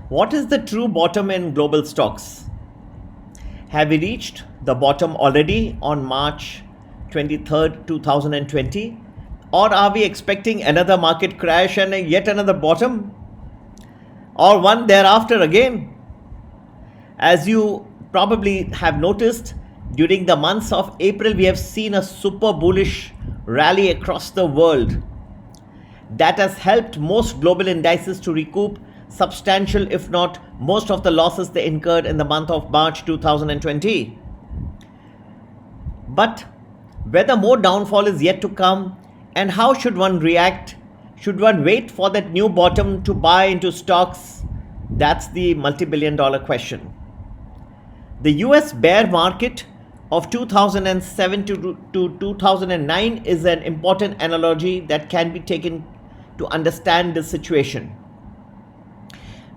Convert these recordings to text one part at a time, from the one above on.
What is the true bottom in global stocks? Have we reached the bottom already on March 23rd, 2020? Or are we expecting another market crash and yet another bottom? Or one thereafter again? As you probably have noticed, during the months of April, we have seen a super bullish rally across the world that has helped most global indices to recoup substantial, if not most, of the losses they incurred in the month of March 2020. But whether more downfall is yet to come, and how should one react? Should one wait for that new bottom to buy into stocks? That's the multi-billion-dollar question. The US bear market of 2007 to 2009 is an important analogy that can be taken to understand this situation.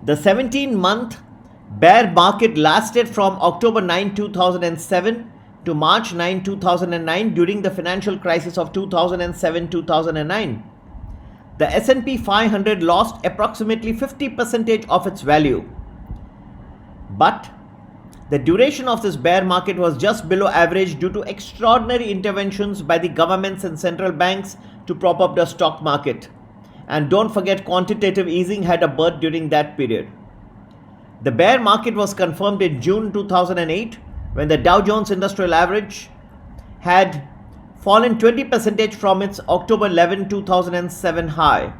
The 17-month bear market lasted from October 9, 2007 to March 9, 2009 during the financial crisis of 2007-2009. The S&P 500 lost approximately 50% of its value. But the duration of this bear market was just below average due to extraordinary interventions by the governments and central banks to prop up the stock market. And don't forget, quantitative easing had a birth during that period. The bear market was confirmed in June 2008 when the Dow Jones Industrial Average had fallen 20% from its October 11, 2007 high.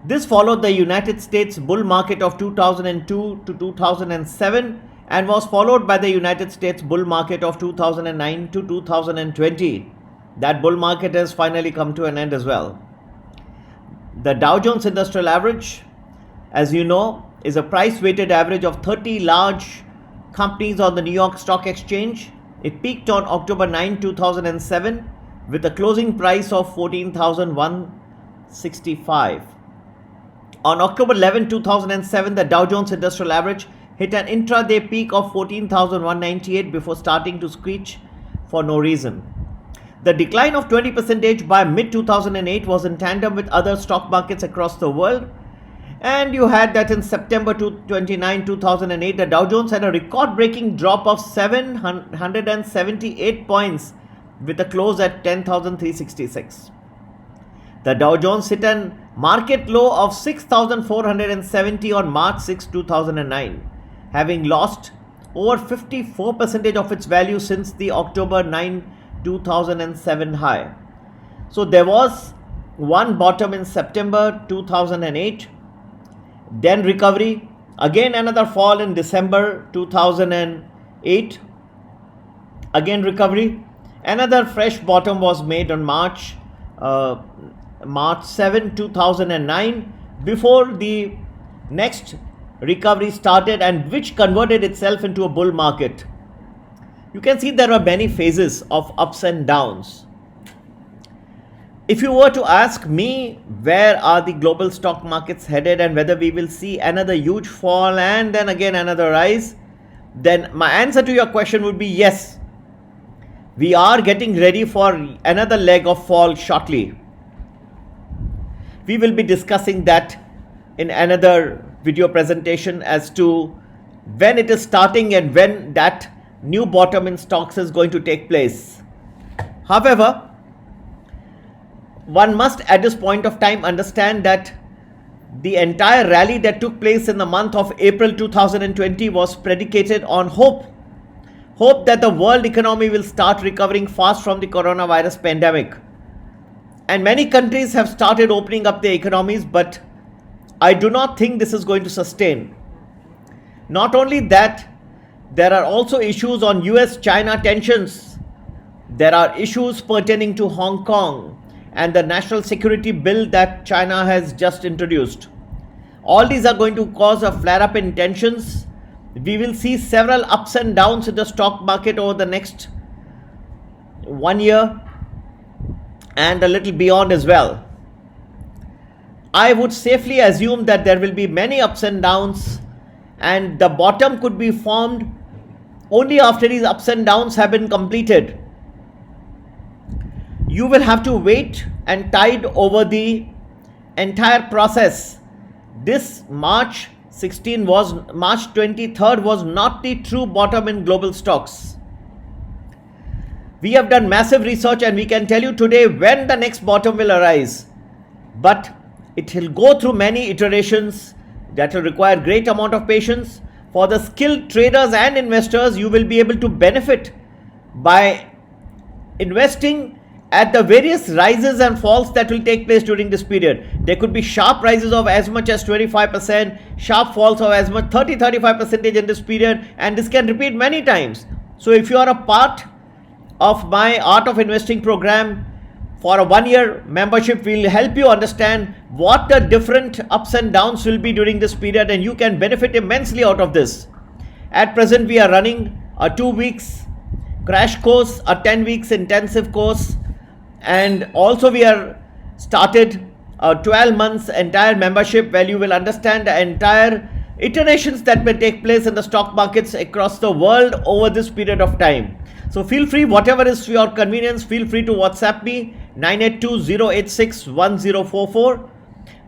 This followed the United States bull market of 2002 to 2007 and was followed by the United States bull market of 2009 to 2020. That bull market has finally come to an end as well. The Dow Jones Industrial Average, as you know, is a price-weighted average of 30 large companies on the New York Stock Exchange. It peaked on October 9, 2007 with a closing price of 14,165. On October 11, 2007, the Dow Jones Industrial Average hit an intraday peak of 14,198 before starting to screech for no reason. The decline of 20% by mid-2008 was in tandem with other stock markets across the world. And you had that in September 29, 2008, the Dow Jones had a record-breaking drop of 778 points with a close at 10,366. The Dow Jones hit a market low of 6,470 on March 6, 2009, having lost over 54% of its value since the October 9, 2007 high. So there was one bottom in September 2008, then recovery, again another fall in December 2008, again recovery, another fresh bottom was made on March 7, 2009 before the next recovery started, and which converted itself into a bull market. You can see there are many phases of ups and downs. If you were to ask me where are the global stock markets headed and whether we will see another huge fall and then again another rise, then my answer to your question would be yes. We are getting ready for another leg of fall shortly. We will be discussing that in another video presentation as to when it is starting and when that new bottom in stocks is going to take place. However, one must at this point of time understand that the entire rally that took place in the month of April 2020 was predicated on hope that the world economy will start recovering fast from the coronavirus pandemic. And many countries have started opening up their economies, but I do not think this is going to sustain. Not only that, there are also issues on US-China tensions. There are issues pertaining to Hong Kong and the national security bill that China has just introduced. All these are going to cause a flare-up in tensions. We will see several ups and downs in the stock market over the next 1 year and a little beyond as well. I would safely assume that there will be many ups and downs, and the bottom could be formed only after these ups and downs have been completed. You will have to wait and tide over the entire process this March 23rd was not the true bottom in global stocks. We have done massive research and we can tell you today when the next bottom will arise. But it will go through many iterations that will require great amount of patience. For the skilled traders and investors, you will be able to benefit by investing at the various rises and falls that will take place during this period. There could be sharp rises of as much as 25%, sharp falls of as much 30-35% in this period, and this can repeat many times. So if you are a part of my Art of Investing program, for a 1-year membership, will help you understand what the different ups and downs will be during this period, and you can benefit immensely out of this. At present, we are running a 2 weeks crash course, a 10 weeks intensive course, and also we are started a 12 months entire membership where you will understand the entire iterations that may take place in the stock markets across the world over this period of time. So feel free, whatever is your convenience, feel free to WhatsApp me 982-086-1044.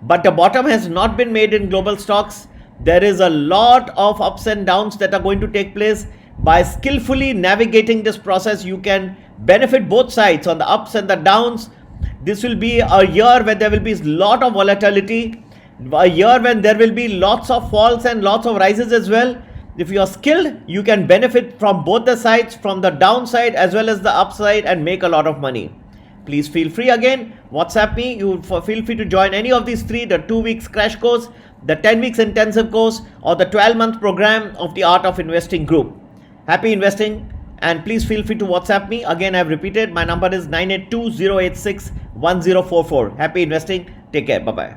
But the bottom has not been made in global stocks. There is a lot of ups and downs that are going to take place. By skillfully navigating this process, you can benefit both sides on the ups and the downs. This will be a year where there will be a lot of volatility, a year when there will be lots of falls and lots of rises as well. If you are skilled, you can benefit from both the sides, from the downside as well as the upside, and make a lot of money. Please feel free, again, WhatsApp me. You feel free to join any of these three: the 2 weeks crash course, the 10 weeks intensive course, or the 12-month program of the Art of Investing group. Happy investing, and please feel free to WhatsApp me. Again, I've repeated, my number is 982-086-1044. Happy investing. Take care. Bye-bye.